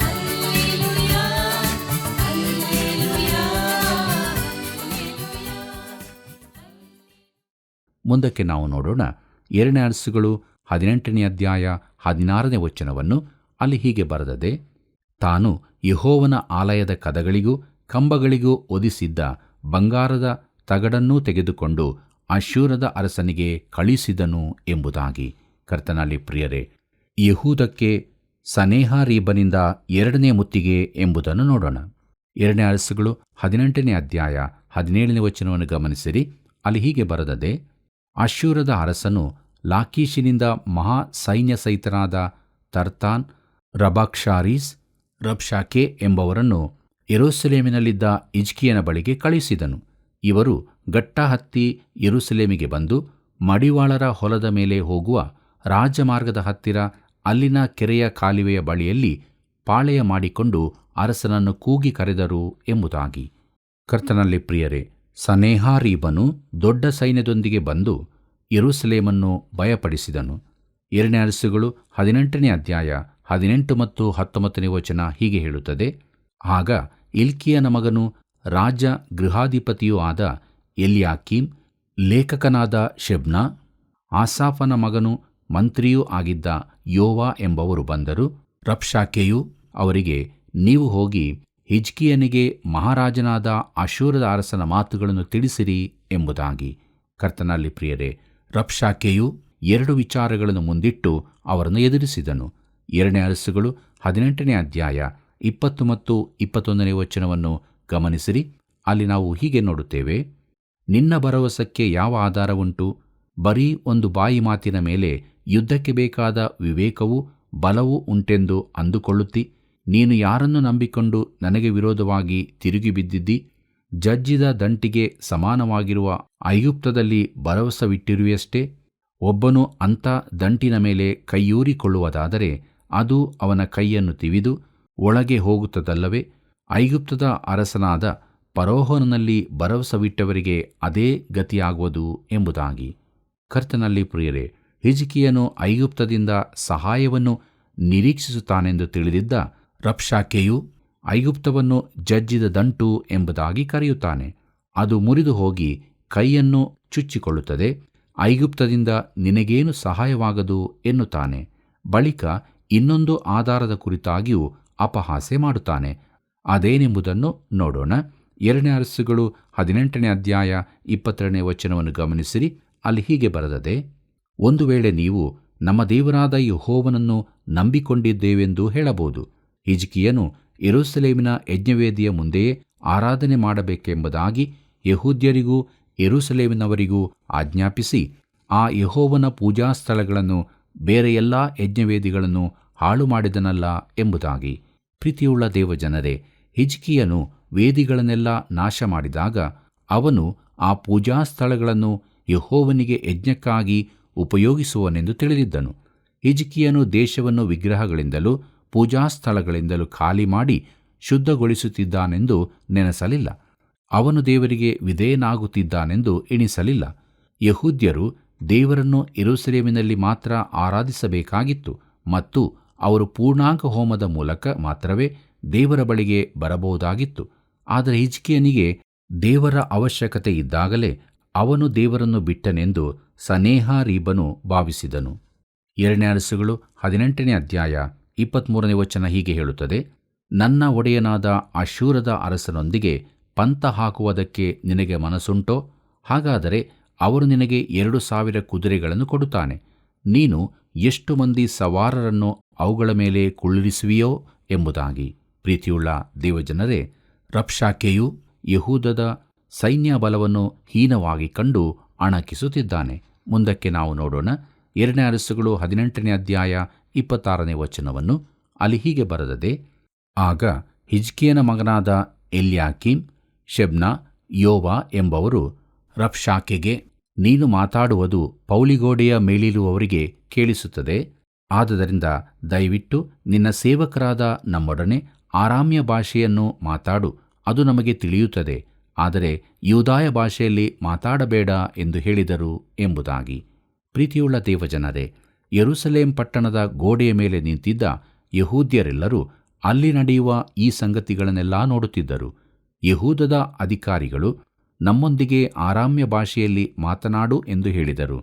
hallelujah, hallelujah, hallelujah. ಮುಂದಕ್ಕೆ ನಾವು ನೋಡೋಣ 2 ಅರಸುಗಳು 18ನೇ ಅಧ್ಯಾಯ 16ನೇ ವಚನವನ್ನು. ಅಲ್ಲಿ ಹೀಗೆ ಬರೆದದೆ, ತಾನು ಯೆಹೋವನ ಆಲಯದ ಕದಗಳಿಗೂ ಕಂಬಗಳಿಗೂ ಒದಿಸಿದ್ದ ಬಂಗಾರದ ತಗಡನ್ನೂ ತೆಗೆದುಕೊಂಡು ಅಶ್ಶೂರದ ಅರಸನಿಗೆ ಕಳಿಸಿದನು ಎಂಬುದಾಗಿ. ಕರ್ತನಲ್ಲಿ ಪ್ರಿಯರೇ, ಯೆಹೂದಕ್ಕೆ ಸನೇಹಾರೀಬನಿಂದ 2ನೇ ಮುತ್ತಿಗೆ ಎಂಬುದನ್ನು ನೋಡೋಣ. 2ನೇ ಅರಸುಗಳು 18ನೇ ಅಧ್ಯಾಯ 17ನೇ ವಚನವನ್ನು ಗಮನಿಸಿರಿ. ಅಲ್ಲಿ ಹೀಗೆ ಬರೆದದೆ, ಅಶ್ಶೂರದ ಅರಸನು ಲಾಕೀಷಿನಿಂದ ಮಹಾ ಸೈನ್ಯ ಸಹಿತನಾದ ತರ್ತಾನ್, ರಬಾಕ್ಷಾರೀಸ್, ರಬ್ಷಾಕೆ ಎಂಬವರನ್ನು ಯೆರೂಸಲೇಮಿನಲ್ಲಿದ್ದ ಹಿಜ್ಕೀಯನ ಬಳಿಗೆ ಕಳುಹಿಸಿದನು. ಇವರು ಗಟ್ಟ ಹತ್ತಿ ಯೆರೂಸಲೇಮಿಗೆ ಬಂದು ಮಡಿವಾಳರ ಹೊಲದ ಮೇಲೆ ಹೋಗುವ ರಾಜಮಾರ್ಗದ ಹತ್ತಿರ ಅಲ್ಲಿನ ಕೆರೆಯ ಕಾಲುವೆಯ ಬಳಿಯಲ್ಲಿ ಪಾಳೆಯ ಮಾಡಿಕೊಂಡು ಅರಸನನ್ನು ಕೂಗಿ ಕರೆದರು ಎಂಬುದಾಗಿ. ಕರ್ತನಲ್ಲಿ ಪ್ರಿಯರೇ, ಸನೇಹಾರೀಬನು ದೊಡ್ಡ ಸೈನ್ಯದೊಂದಿಗೆ ಬಂದು ಯೆರೂಸಲೇಮನ್ನು ಭಯಪಡಿಸಿದನು. 2ನೇ ಅರಸುಗಳು 18ನೇ ಅಧ್ಯಾಯ 18 ಮತ್ತು 19ನೇ ವಚನ ಹೀಗೆ ಹೇಳುತ್ತದೆ, ಆಗ ಇಲ್ಕೀಯನ ಮಗನು ರಾಜ ಗೃಹಾಧಿಪತಿಯೂ ಆದ ಎಲ್ಯಾಕೀಮ್, ಲೇಖಕನಾದ ಶೆಬ್ನ, ಆಸಾಫನ ಮಗನು ಮಂತ್ರಿಯೂ ಆಗಿದ್ದ ಯೋವ ಎಂಬವರು ಬಂದರು. ರಬ್ಷಾಕೆಯು ಅವರಿಗೆ, ನೀವು ಹೋಗಿ ಹಿಜ್ಕೀಯನಿಗೆ ಮಹಾರಾಜನಾದ ಅಶ್ಶೂರದ ಅರಸನ ಮಾತುಗಳನ್ನು ತಿಳಿಸಿರಿ ಎಂಬುದಾಗಿ. ಕರ್ತನಲ್ಲಿ ಪ್ರಿಯರೇ, ರಬ್ಷಾಕೆಯು 2 ವಿಚಾರಗಳನ್ನು ಮುಂದಿಟ್ಟು ಅವರನ್ನು ಎದುರಿಸಿದನು. 2ನೇ ಅರಸುಗಳು 18ನೇ ಅಧ್ಯಾಯ 20 ಮತ್ತು 21ನೇ ವಚನವನ್ನು ಗಮನಿಸಿರಿ. ಅಲ್ಲಿ ನಾವು ಹೀಗೆ ನೋಡುತ್ತೇವೆ, ನಿನ್ನ ಭರವಸಕ್ಕೆ ಯಾವ ಆಧಾರವುಂಟು? ಬರೀ ಒಂದು ಬಾಯಿ ಮಾತಿನ ಮೇಲೆ ಯುದ್ಧಕ್ಕೆ ಬೇಕಾದ ವಿವೇಕವೂ ಬಲವೂ ಉಂಟೆಂದು ಅಂದುಕೊಳ್ಳುತ್ತಿ, ನೀನು ಯಾರನ್ನು ನಂಬಿಕೊಂಡು ನನಗೆ ವಿರೋಧವಾಗಿ ತಿರುಗಿ ಬಿದ್ದಿದ್ದಿ? ಜಜ್ಜಿದ ದಂಟಿಗೆ ಸಮಾನವಾಗಿರುವ ಐಗುಪ್ತದಲ್ಲಿ ಭರವಸವಿಟ್ಟಿರುವೆಯಷ್ಟೇ. ಒಬ್ಬನು ಅಂಥ ದಂಟಿನ ಮೇಲೆ ಕೈಯೂರಿಕೊಳ್ಳುವುದಾದರೆ ಅದು ಅವನ ಕೈಯನ್ನು ತಿವಿದು ಒಳಗೆ ಹೋಗುತ್ತದಲ್ಲವೇ? ಐಗುಪ್ತದ ಅರಸನಾದ ಫರೋಹನಲ್ಲಿ ಭರವಸವಿಟ್ಟವರಿಗೆ ಅದೇ ಗತಿಯಾಗುವುದು ಎಂಬುದಾಗಿ. ಕರ್ತನಲ್ಲಿ ಪ್ರಿಯರೇ, ಹಿಜ್ಕೀಯನು ಐಗುಪ್ತದಿಂದ ಸಹಾಯವನ್ನು ನಿರೀಕ್ಷಿಸುತ್ತಾನೆಂದು ತಿಳಿದಿದ್ದ ರಬ್ಷಾಕೆಯು ಐಗುಪ್ತವನ್ನು ಜಜ್ಜಿದ ದಂಟು ಎಂಬುದಾಗಿ ಕರೆಯುತ್ತಾನೆ. ಅದು ಮುರಿದು ಹೋಗಿ ಕೈಯನ್ನು ಚುಚ್ಚಿಕೊಳ್ಳುತ್ತದೆ. ಐಗುಪ್ತದಿಂದ ನಿನಗೇನು ಸಹಾಯವಾಗದು ಎನ್ನುತ್ತಾನೆ. ಬಳಿಕ ಇನ್ನೊಂದು ಆಧಾರದ ಕುರಿತಾಗಿಯೂ ಅಪಹಾಸ್ಯ ಮಾಡುತ್ತಾನೆ. ಅದೇನೆಂಬುದನ್ನು ನೋಡೋಣ. 2 ಅರಸುಗಳು 18ನೇ ಅಧ್ಯಾಯ 22ನೇ ವಚನವನ್ನು ಗಮನಿಸಿರಿ. ಅಲ್ಲಿ ಹೀಗೆ ಬರೆದದೆ, ಒಂದು ವೇಳೆ ನೀವು ನಮ್ಮ ದೇವರಾದ ಯೆಹೋವನನ್ನು ನಂಬಿಕೊಂಡಿದ್ದೇವೆಂದು ಹೇಳಬಹುದು. ಹಿಜ್ಕೀಯನು ಯೆರೂಸಲೇಮಿನ ಯಜ್ಞವೇದಿಯ ಮುಂದೆಯೇ ಆರಾಧನೆ ಮಾಡಬೇಕೆಂಬುದಾಗಿ ಯೆಹೂದ್ಯರಿಗೂ ಯೆರೂಸಲೇಮಿನವರಿಗೂ ಆಜ್ಞಾಪಿಸಿ, ಆ ಯೆಹೋವನ ಪೂಜಾಸ್ಥಳಗಳನ್ನು ಬೇರೆ ಎಲ್ಲ ಯಜ್ಞವೇದಿಗಳನ್ನು ಹಾಳು ಮಾಡಿದನಲ್ಲ ಎಂಬುದಾಗಿ. ಪ್ರೀತಿಯುಳ್ಳ ದೇವಜನರೇ, ಹಿಜ್ಕೀಯನು ವೇದಿಗಳನ್ನೆಲ್ಲ ನಾಶ ಮಾಡಿದಾಗ ಅವನು ಆ ಪೂಜಾಸ್ಥಳಗಳನ್ನು ಯೆಹೋವನಿಗೆ ಯಜ್ಞಕ್ಕಾಗಿ ಉಪಯೋಗಿಸುವನೆಂದು ತಿಳಿದಿದ್ದನು. ಹಿಜ್ಕೀಯನು ದೇಶವನ್ನು ವಿಗ್ರಹಗಳಿಂದಲೂ ಪೂಜಾಸ್ಥಳಗಳಿಂದಲೂ ಖಾಲಿ ಮಾಡಿ ಶುದ್ಧಗೊಳಿಸುತ್ತಿದ್ದಾನೆಂದು ನೆನೆಸಲಿಲ್ಲ. ಅವನು ದೇವರಿಗೆ ವಿಧೇಯನಾಗುತ್ತಿದ್ದಾನೆಂದು ಎಣಿಸಲಿಲ್ಲ. ಯೆಹೂದ್ಯರು ದೇವರನ್ನು ಯೆರೂಸಲೇಮಿನಲ್ಲಿ ಮಾತ್ರ ಆರಾಧಿಸಬೇಕಾಗಿತ್ತು ಮತ್ತು ಅವರು ಪೂರ್ಣಾಂಗ ಹೋಮದ ಮೂಲಕ ಮಾತ್ರವೇ ದೇವರ ಬಳಿಗೆ ಬರಬಹುದಾಗಿತ್ತು. ಆದರೆ ಹಿಜ್ಕೀಯನಿಗೆ ದೇವರ ಅವಶ್ಯಕತೆ ಇದ್ದಾಗಲೇ ಅವನು ದೇವರನ್ನು ಬಿಟ್ಟನೆಂದು ಸನೇಹಾರೀಬನು ಭಾವಿಸಿದನು. 2 ಅರಸುಗಳು 18ನೇ ಅಧ್ಯಾಯ 23ನೇ ವಚನ ಹೀಗೆ ಹೇಳುತ್ತದೆ, ನನ್ನ ಒಡೆಯನಾದ ಅಶ್ಶೂರದ ಅರಸನೊಂದಿಗೆ ಪಂಥ ಹಾಕುವುದಕ್ಕೆ ನಿನಗೆ ಮನಸ್ಸುಂಟೋ? ಹಾಗಾದರೆ ಅವರು ನಿನಗೆ 2,000 ಕುದುರೆಗಳನ್ನು ಕೊಡುತ್ತಾನೆ. ನೀನು ಎಷ್ಟು ಮಂದಿ ಸವಾರರನ್ನು ಅವುಗಳ ಮೇಲೆ ಕುಳ್ಳಿರಿಸುವಿಯೋ ಎಂಬುದಾಗಿ. ಪ್ರೀತಿಯುಳ್ಳ ದೇವಜನರೇ, ರಬ್ಷಾಕೆಯು ಯೆಹೂದದ ಸೈನ್ಯ ಬಲವನ್ನು ಹೀನವಾಗಿ ಕಂಡು ಅಣಕಿಸುತ್ತಿದ್ದಾನೆ. ಮುಂದಕ್ಕೆ ನಾವು ನೋಡೋಣ. 2 ಅರಸುಗಳು 18ನೇ ಅಧ್ಯಾಯ 26ನೇ ವಚನವನ್ನು. ಅಲ್ಲಿ ಹೀಗೆ ಬರೆದದೆ, ಆಗ ಹಿಜ್ಕೀಯನ ಮಗನಾದ ಎಲ್ಯಾಕೀಮ್, ಶೆಬ್ನ, ಯೋವ ಎಂಬವರು ರಬ್ಷಾಕೆಗೆ, ನೀನು ಮಾತಾಡುವುದು ಪೌಳಿಗೋಡೆಯ ಮೇಲಿರುವವರಿಗೆ ಕೇಳಿಸುತ್ತದೆ. ಆದುದರಿಂದ ದಯವಿಟ್ಟು ನಿನ್ನ ಸೇವಕರಾದ ನಮ್ಮೊಡನೆ ಆರಾಮ್ಯ ಭಾಷೆಯನ್ನು ಮಾತಾಡು, ಅದು ನಮಗೆ ತಿಳಿಯುತ್ತದೆ. ಆದರೆ ಯೂದಾಯ ಭಾಷೆಯಲ್ಲಿ ಮಾತಾಡಬೇಡ ಎಂದು ಹೇಳಿದರು ಎಂಬುದಾಗಿ. ಪ್ರೀತಿಯುಳ್ಳ ದೇವಜನರೇ, ಯೆರೂಸಲೇಮ್ ಪಟ್ಟಣದ ಗೋಡೆಯ ಮೇಲೆ ನಿಂತಿದ್ದ ಯೆಹೂದ್ಯರೆಲ್ಲರೂ ಅಲ್ಲಿ ನಡೆಯುವ ಈ ಸಂಗತಿಗಳನ್ನೆಲ್ಲ ನೋಡುತ್ತಿದ್ದರು. ಯೆಹೂದದ ಅಧಿಕಾರಿಗಳು ನಮ್ಮೊಂದಿಗೆ ಆರಾಮ್ಯ ಭಾಷೆಯಲ್ಲಿ ಮಾತನಾಡು ಎಂದು ಹೇಳಿದರು.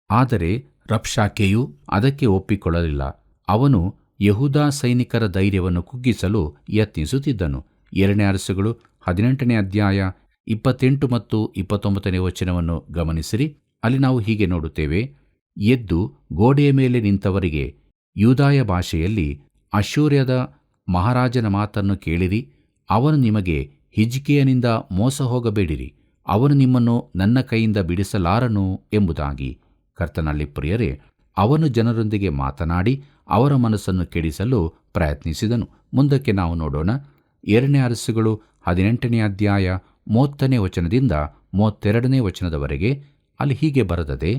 ಆದರೆ ರಬ್ಷಾಕೆಯು ಅದಕ್ಕೆ ಒಪ್ಪಿಕೊಳ್ಳಲಿಲ್ಲ. ಅವನು ಯೆಹೂದ ಸೈನಿಕರ ಧೈರ್ಯವನ್ನು ಕುಗ್ಗಿಸಲು ಯತ್ನಿಸುತ್ತಿದ್ದನು. 2 ಅರಸುಗಳು 18ನೇ ಅಧ್ಯಾಯ 28 ಮತ್ತು 29ನೇ ವಚನವನ್ನು ಗಮನಿಸಿರಿ. ಅಲ್ಲಿ ನಾವು ಹೀಗೆ ನೋಡುತ್ತೇವೆ, ಎದ್ದು ಗೋಡೆಯ ಮೇಲೆ ನಿಂತವರಿಗೆ ಯೂದಾಯ ಭಾಷೆಯಲ್ಲಿ, ಅಶ್ಶೂರ್ಯದ ಮಹಾರಾಜನ ಮಾತನ್ನು ಕೇಳಿರಿ. ಅವನು ನಿಮಗೆ, ಹಿಜ್ಕೀಯನಿಂದ ಮೋಸ ಹೋಗಬೇಡಿರಿ, ಅವನು ನಿಮ್ಮನ್ನು ನನ್ನ ಕೈಯಿಂದ ಬಿಡಿಸಲಾರನು ಎಂಬುದಾಗಿ. ಕರ್ತನಲ್ಲಿ ಪ್ರಿಯರೇ, ಅವನು ಜನರೊಂದಿಗೆ ಮಾತನಾಡಿ ಅವರ ಮನಸ್ಸನ್ನು ಕೆಡಿಸಲು ಪ್ರಯತ್ನಿಸಿದನು. ಮುಂದಕ್ಕೆ ನಾವು ನೋಡೋಣ. 2 ಅರಸುಗಳು 18ನೇ ಅಧ್ಯಾಯ 30ನೇ ವಚನದಿಂದ 32ನೇ ವಚನದವರೆಗೆ. ಅಲ್ಲಿ ಹೀಗೆ ಬರೆದದೆ,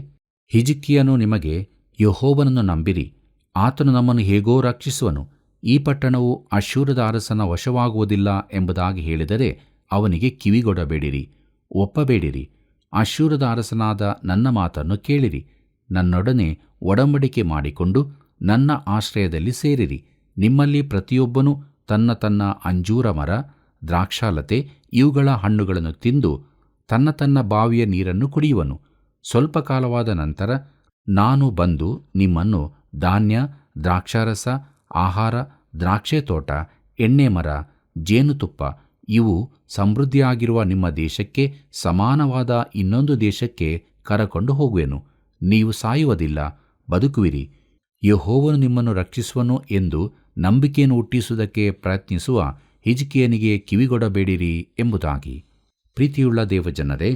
ಹಿಜ್ಕೀಯನು ನಿಮಗೆ, ಯೆಹೋವನನ್ನು ನಂಬಿರಿ, ಆತನು ನಮ್ಮನ್ನು ಹೇಗೋ ರಕ್ಷಿಸುವನು. ಈ ಪಟ್ಟಣವು ಅಶ್ಶೂರದ ಅರಸನ ವಶವಾಗುವುದಿಲ್ಲ ಎಂಬುದಾಗಿ ಹೇಳಿದರೆ ಅವನಿಗೆ ಕಿವಿಗೊಡಬೇಡಿರಿ, ಒಪ್ಪಬೇಡಿರಿ. ಅಶ್ಶೂರದ ಅರಸನಾದ ನನ್ನ ಮಾತನ್ನು ಕೇಳಿರಿ. ನನ್ನೊಡನೆ ಒಡಂಬಡಿಕೆ ಮಾಡಿಕೊಂಡು ನನ್ನ ಆಶ್ರಯದಲ್ಲಿ ಸೇರಿರಿ. ನಿಮ್ಮಲ್ಲಿ ಪ್ರತಿಯೊಬ್ಬನೂ ತನ್ನ ತನ್ನ ಅಂಜೂರ ಮರ, ದ್ರಾಕ್ಷಾಲತೆ ಇವುಗಳ ಹಣ್ಣುಗಳನ್ನು ತಿಂದು ತನ್ನ ತನ್ನ ಬಾವಿಯ ನೀರನ್ನು ಕುಡಿಯುವನು. ಸ್ವಲ್ಪ ಕಾಲವಾದ ನಂತರ ನಾನು ಬಂದು ನಿಮ್ಮನ್ನು ಧಾನ್ಯ, ದ್ರಾಕ್ಷಾರಸ, ಆಹಾರ, ದ್ರಾಕ್ಷೆ ತೋಟ, ಎಣ್ಣೆ ಮರ, ಜೇನುತುಪ್ಪ ಇವು ಸಮೃದ್ಧಿಯಾಗಿರುವ ನಿಮ್ಮ ದೇಶಕ್ಕೆ ಸಮಾನವಾದ ಇನ್ನೊಂದು ದೇಶಕ್ಕೆ ಕರಕೊಂಡು ಹೋಗುವೆನು. ನೀವು ಸಾಯುವುದಿಲ್ಲ, ಬದುಕುವಿರಿ. ಯೆಹೋವನು ನಿಮ್ಮನ್ನು ರಕ್ಷಿಸುವನು ಎಂದು ನಂಬಿಕೆಯನ್ನು ಹುಟ್ಟಿಸುವುದಕ್ಕೆ ಪ್ರಯತ್ನಿಸುವ ಹಿಜ್ಕೀಯನಿಗೆ ಕಿವಿಗೊಡಬೇಡಿರಿ ಎಂಬುದಾಗಿ. ಪ್ರೀತಿಯುಳ್ಳ ದೇವಜನರೇ,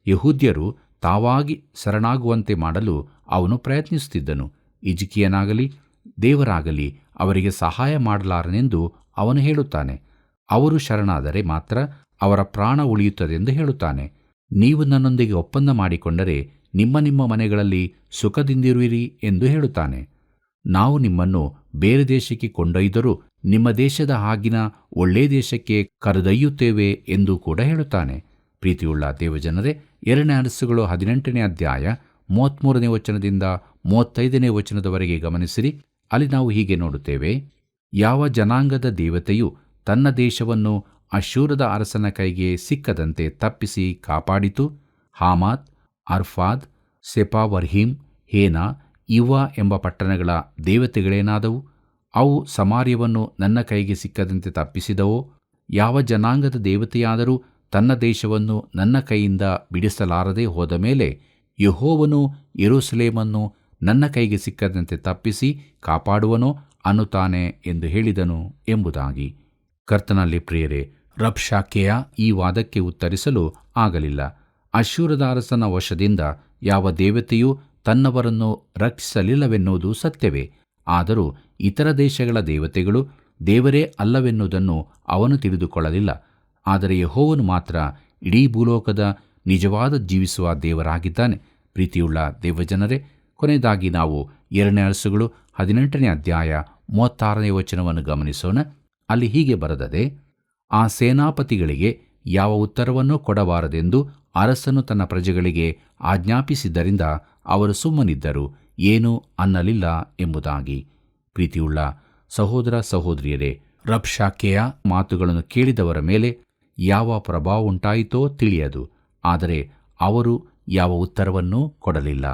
ಯೆಹೂದ್ಯರು ತಾವಾಗಿ ಶರಣಾಗುವಂತೆ ಮಾಡಲು ಅವನು ಪ್ರಯತ್ನಿಸುತ್ತಿದ್ದನು. ಹಿಜ್ಕೀಯನಾಗಲಿ ದೇವರಾಗಲಿ ಅವರಿಗೆ ಸಹಾಯ ಮಾಡಲಾರನೆಂದು ಅವನು ಹೇಳುತ್ತಾನೆ. ಅವರು ಶರಣಾದರೆ ಮಾತ್ರ ಅವರ ಪ್ರಾಣ ಉಳಿಯುತ್ತದೆಂದು ಹೇಳುತ್ತಾನೆ. ನೀವು ನನ್ನೊಂದಿಗೆ ಒಪ್ಪಂದ ಮಾಡಿಕೊಂಡರೆ ನಿಮ್ಮ ನಿಮ್ಮ ಮನೆಗಳಲ್ಲಿ ಸುಖದಿಂದಿರುವಿರಿ ಎಂದು ಹೇಳುತ್ತಾನೆ. ನಾವು ನಿಮ್ಮನ್ನು ಬೇರೆ ದೇಶಕ್ಕೆ ಕೊಂಡೊಯ್ದರೂ ನಿಮ್ಮ ದೇಶದ ಆಗಿನ ಒಳ್ಳೆ ದೇಶಕ್ಕೆ ಕರೆದೊಯ್ಯುತ್ತೇವೆ ಎಂದು ಕೂಡ ಹೇಳುತ್ತಾನೆ. ಪ್ರೀತಿಯುಳ್ಳ ದೇವಜನರೇ, 2 ಅರಸುಗಳು 18ನೇ ಅಧ್ಯಾಯ 33ನೇ ವಚನದಿಂದ 35ನೇ ವಚನದವರೆಗೆ ಗಮನಿಸಿರಿ. ಅಲ್ಲಿ ನಾವು ಹೀಗೆ ನೋಡುತ್ತೇವೆ, ಯಾವ ಜನಾಂಗದ ದೇವತೆಯು ತನ್ನ ದೇಶವನ್ನು ಅಶ್ಶೂರದ ಅರಸನ ಕೈಗೆ ಸಿಕ್ಕದಂತೆ ತಪ್ಪಿಸಿ ಕಾಪಾಡಿತು? ಹಾಮಾತ್, ಅರ್ಫಾದ್, ಸೆಪಾವರ್ಹಿಮ್, ಹೇನ ಇವ ಎಂಬ ಪಟ್ಟಣಗಳ ದೇವತೆಗಳೇನಾದವು? ಅವು ಸಮಾರ್ಯವನ್ನು ನನ್ನ ಕೈಗೆ ಸಿಕ್ಕದಂತೆ ತಪ್ಪಿಸಿದವೋ? ಯಾವ ಜನಾಂಗದ ದೇವತೆಯಾದರೂ ತನ್ನ ದೇಶವನ್ನು ನನ್ನ ಕೈಯಿಂದ ಬಿಡಿಸಲಾರದೆ ಹೋದ ಮೇಲೆ ಯೆಹೋವನು ಯೆರೂಸಲೇಮನ್ನು ನನ್ನ ಕೈಗೆ ಸಿಕ್ಕದಂತೆ ತಪ್ಪಿಸಿ ಕಾಪಾಡುವನೋ ಅನ್ನುತ್ತಾನೆ ಎಂದು ಹೇಳಿದನು ಎಂಬುದಾಗಿ. ಕರ್ತನಲ್ಲಿ ಪ್ರಿಯರೇ, ರಬ್ಷಾಕೆಯ ಈ ವಾದಕ್ಕೆ ಉತ್ತರಿಸಲು ಆಗಲಿಲ್ಲ. ಅಶ್ಶೂರದ ಅರಸನ ವಶದಿಂದ ಯಾವ ದೇವತೆಯೂ ತನ್ನವರನ್ನು ರಕ್ಷಿಸಲಿಲ್ಲವೆನ್ನುವುದು ಸತ್ಯವೇ. ಆದರೂ ಇತರ ದೇಶಗಳ ದೇವತೆಗಳು ದೇವರೇ ಅಲ್ಲವೆನ್ನುವುದನ್ನು ಅವನು ತಿಳಿದುಕೊಳ್ಳಲಿಲ್ಲ. ಆದರೆ ಯೆಹೋವನು ಮಾತ್ರ ಇಡೀ ಭೂಲೋಕದ ನಿಜವಾದ ಜೀವಿಸುವ ದೇವರಾಗಿದ್ದಾನೆ. ಪ್ರೀತಿಯುಳ್ಳ ದೇವಜನರೇ, ಕೊನೆಯದಾಗಿ ನಾವು 2 ಅರಸುಗಳು 18ನೇ ಅಧ್ಯಾಯ 36ನೇ ವಚನವನ್ನು ಗಮನಿಸೋಣ. ಅಲ್ಲಿ ಹೀಗೆ ಬರೆದದೆ, ಆ ಸೇನಾಪತಿಗಳಿಗೆ ಯಾವ ಉತ್ತರವನ್ನೂ ಕೊಡಬಾರದೆಂದು ಅರಸನು ತನ್ನ ಪ್ರಜೆಗಳಿಗೆ ಆಜ್ಞಾಪಿಸಿದ್ದರಿಂದ ಅವರು ಸುಮ್ಮನಿದ್ದರು, ಏನೂ ಅನ್ನಲಿಲ್ಲ ಎಂಬುದಾಗಿ. ಪ್ರೀತಿಯುಳ್ಳ ಸಹೋದರ ಸಹೋದರಿಯರೇ, ರಬ್ಷಾಕೆಯ ಮಾತುಗಳನ್ನು ಕೇಳಿದವರ ಮೇಲೆ ಯಾವ ಪ್ರಭಾವ ಉಂಟಾಯಿತೋ ತಿಳಿಯದು. ಆದರೆ ಅವರು ಯಾವ ಉತ್ತರವನ್ನೂ ಕೊಡಲಿಲ್ಲ.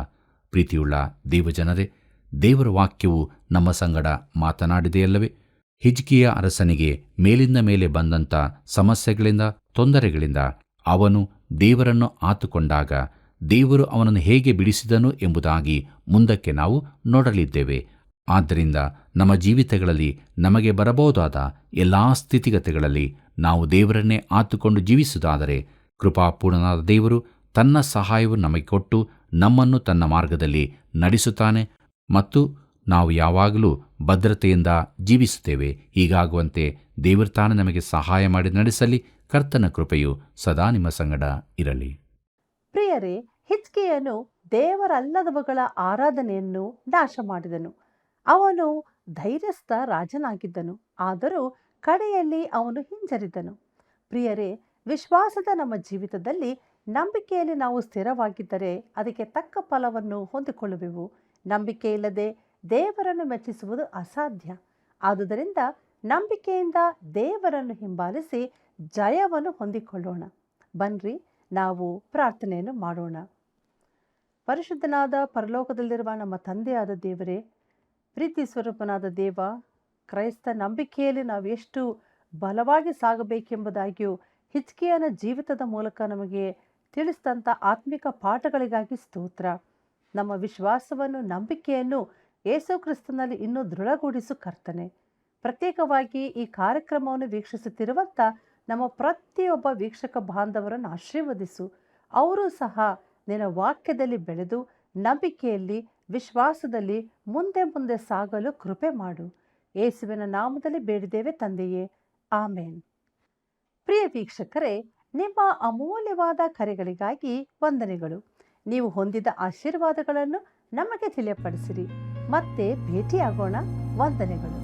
ಪ್ರೀತಿಯುಳ್ಳ ದೇವಜನರೇ, ದೇವರ ವಾಕ್ಯವು ನಮ್ಮ ಸಂಗಡ ಮಾತನಾಡಿದೆಯಲ್ಲವೇ? ಹಿಜ್ಕೀಯ ಅರಸನಿಗೆ ಮೇಲಿಂದ ಮೇಲೆ ಬಂದಂಥ ಸಮಸ್ಯೆಗಳಿಂದ, ತೊಂದರೆಗಳಿಂದ ಅವನು ದೇವರನ್ನು ಆತುಕೊಂಡಾಗ ದೇವರು ಅವನನ್ನು ಹೇಗೆ ಬಿಡಿಸಿದನು ಎಂಬುದಾಗಿ ಮುಂದಕ್ಕೆ ನಾವು ನೋಡಲಿದ್ದೇವೆ. ಆದ್ದರಿಂದ ನಮ್ಮ ಜೀವಿತಗಳಲ್ಲಿ ನಮಗೆ ಬರಬಹುದಾದ ಎಲ್ಲ ಸ್ಥಿತಿಗತಿಗಳಲ್ಲಿ ನಾವು ದೇವರನ್ನೇ ಆತುಕೊಂಡು ಜೀವಿಸುವುದಾದರೆ ಕೃಪಾಪೂರ್ಣನಾದ ದೇವರು ತನ್ನ ಸಹಾಯವನ್ನು ನಮಗೆ ಕೊಟ್ಟು ನಮ್ಮನ್ನು ತನ್ನ ಮಾರ್ಗದಲ್ಲಿ ನಡೆಸುತ್ತಾನೆ ಮತ್ತು ನಾವು ಯಾವಾಗಲೂ ಭದ್ರತೆಯಿಂದ ಜೀವಿಸುತ್ತೇವೆ. ಹೀಗಾಗುವಂತೆ ದೇವರು ತಾನೇ ನಮಗೆ ಸಹಾಯ ಮಾಡಿ ನಡೆಸಲಿ. ಕರ್ತನ ಕೃಪೆಯು ಸದಾ ನಿಮ್ಮ ಸಂಗಡ ಇರಲಿ. ಪ್ರಿಯರೇ, ಹಿಜ್ಕೀಯನು ದೇವರಲ್ಲದವುಗಳ ಆರಾಧನೆಯನ್ನು ನಾಶ ಮಾಡಿದನು. ಅವನು ಧೈರ್ಯಸ್ಥ ರಾಜನಾಗಿದ್ದನು, ಆದರೂ ಕಡೆಯಲ್ಲಿ ಅವನು ಹಿಂಜರಿದನು. ಪ್ರಿಯರೇ, ವಿಶ್ವಾಸದ ನಮ್ಮ ಜೀವಿತದಲ್ಲಿ ನಂಬಿಕೆಯಲ್ಲಿ ನಾವು ಸ್ಥಿರವಾಗಿದ್ದರೆ ಅದಕ್ಕೆ ತಕ್ಕ ಫಲವನ್ನು ಹೊಂದಿಕೊಳ್ಳುವೆವು. ನಂಬಿಕೆ ಇಲ್ಲದೆ ದೇವರನ್ನು ಮೆಚ್ಚಿಸುವುದು ಅಸಾಧ್ಯ. ಆದುದರಿಂದ ನಂಬಿಕೆಯಿಂದ ದೇವರನ್ನು ಹಿಂಬಾಲಿಸಿ ಜಯವನ್ನು ಹೊಂದಿಕೊಳ್ಳೋಣ. ಬನ್ರಿ, ನಾವು ಪ್ರಾರ್ಥನೆಯನ್ನು ಮಾಡೋಣ. ಪರಿಶುದ್ಧನಾದ ಪರಲೋಕದಲ್ಲಿರುವ ನಮ್ಮ ತಂದೆಯಾದ ದೇವರೇ, ಪ್ರೀತಿ ಸ್ವರೂಪನಾದ ದೇವ, ಕ್ರೈಸ್ತ ನಂಬಿಕೆಯಲ್ಲಿ ನಾವು ಎಷ್ಟು ಬಲವಾಗಿ ಸಾಗಬೇಕೆಂಬುದಾಗಿಯೂ ಹಿಜ್ಕೀಯನ ಜೀವಿತದ ಮೂಲಕ ನಮಗೆ ತಿಳಿಸಿದಂಥ ಆತ್ಮಿಕ ಪಾಠಗಳಿಗಾಗಿ ಸ್ತೋತ್ರ. ನಮ್ಮ ವಿಶ್ವಾಸವನ್ನು, ನಂಬಿಕೆಯನ್ನು ಯೇಸು ಕ್ರಿಸ್ತನಲ್ಲಿ ಇನ್ನೂ ದೃಢಗೂಡಿಸು ಕರ್ತನೆ. ಪ್ರತ್ಯೇಕವಾಗಿ ಈ ಕಾರ್ಯಕ್ರಮವನ್ನು ವೀಕ್ಷಿಸುತ್ತಿರುವಂಥ ನಮ್ಮ ಪ್ರತಿಯೊಬ್ಬ ವೀಕ್ಷಕ ಬಾಂಧವರನ್ನು ಆಶೀರ್ವದಿಸು. ಅವರೂ ಸಹ ನಿನ್ನ ವಾಕ್ಯದಲ್ಲಿ ಬೆಳೆದು ನಂಬಿಕೆಯಲ್ಲಿ, ವಿಶ್ವಾಸದಲ್ಲಿ ಮುಂದೆ ಮುಂದೆ ಸಾಗಲು ಕೃಪೆ ಮಾಡು. ಯೇಸುವಿನ ನಾಮದಲ್ಲಿ ಬೇಡಿದ್ದೇವೆ ತಂದೆಯೇ, ಆಮೇನ್. ಪ್ರಿಯ ವೀಕ್ಷಕರೇ, ನಿಮ್ಮ ಅಮೂಲ್ಯವಾದ ಕರೆಗಳಿಗಾಗಿ ವಂದನೆಗಳು. ನೀವು ಹೊಂದಿದ ಆಶೀರ್ವಾದಗಳನ್ನು ನಮಗೆ ತಿಳಿಯಪಡಿಸಿರಿ. ಮತ್ತೆ ಭೇಟಿಯಾಗೋಣ. ವಂದನೆಗಳು.